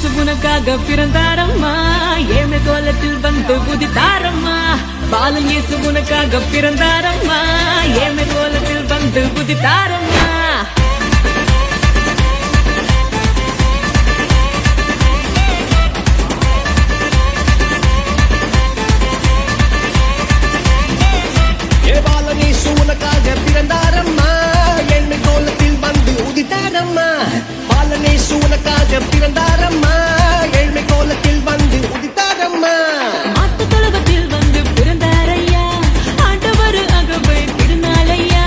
இயேசு உனக்காக பிறந்தாரம்மா, ஏமை கோலத்தில் வந்து உதித்தாரம்மா. பாலன் இயேசு உனக்காக பிறந்தாரம்மா, ஏமை கோலத்தில் வந்து உதித்தாரம்மா. பாலன் இயேசு உனக்காக பிறந்தாரம்மா, ஏமை கோலத்தில் வந்து உதித்தாரம்மா. பாலன் இயேசு உனக்காக பிறந்தாரம்மா, ஏழ்மை கோலத்தில் வந்து உதித்தாரம்மா. ஆட்டு தொழுவத்தில் வந்து பிறந்தாரையா, ஆண்டவர் அகவை திருநாளையா.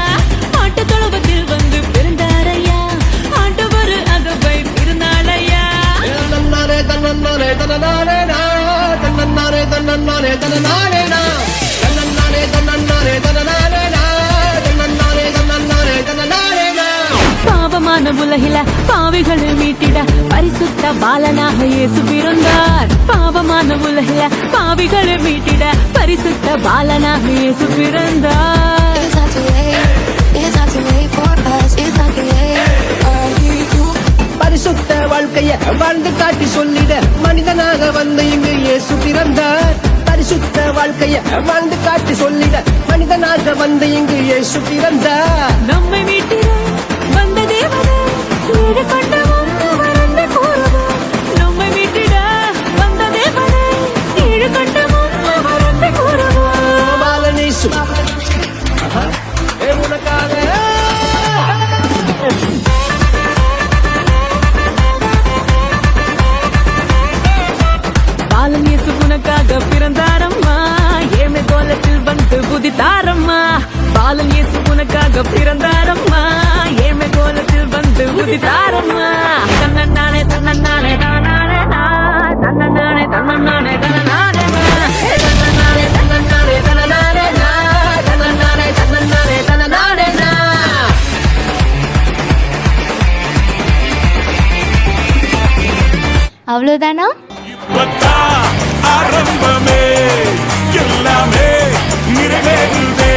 ஆட்டு தொழுவத்தில் வந்து பிறந்தாரையா, ஆண்டவர் அகவை திருநாளையா. தன்னன்னாரே தன்னன்னாரே தன்னனாரே நா, தன்னன்னாரே தன்னன்னாரே தன்னனாரே நா, தன்னன்னாரே தன்னன்னாரே தன்னனாரே நா, தன்னன்னாரே தன்னன்னாரே தன்னனாரே நா. பாவமான உலகில பாவிகளை மீட்டிட பரிசுத்த பாலனாக இயேசு பிறந்தார். பாவமான உலகில பாவிகளை மீட்டிட பரிசுத்த பாலனாக இயேசு பிறந்தார். பரிசுத்த வாழ்க்கைய வாழ்ந்து காட்டி சொல்லிட மனிதனாக வந்து இங்கு இயேசு பிறந்தார். பரிசுத்த வாழ்க்கைய வாழ்ந்து காட்டி சொல்லிட மனிதனாக வந்து இங்கு இயேசு பிறந்தார். நம்மை மீட்டிட வந்த தேவனே, ஈடு கொண்டவன் அவர் என்று கூறுவோம். நம்மை மீட்டிட வந்த தேவனே, ஈடு கொண்டவன் அவர் என்று கூறுவோம். பாலன் இயேசு உனக்காக பாலன் இயேசு உனக்காக பிறந்தாரம்மா, ஏமை கோலத்தில் வந்து உதித்தாரம்மா. பாலன் இயேசு உனக்காக பிறந்தாரம்மா, ஏமை கோலத்தில் வந்து உதித்தாரம்மா. தன்னன்னானே தன்னன்னானே தானானே நா, தன்னன்னானே தன்னன்னானே தன்னனானே நா, தன்னன்னானே தன்னன்னானே தன்னனானே நா, தன்னன்னானே தன்னன்னானே தன்னனானே நா. அவ்வளவுதானா? ஆரம்பமே எல்லாமே நிறைவேறுதே.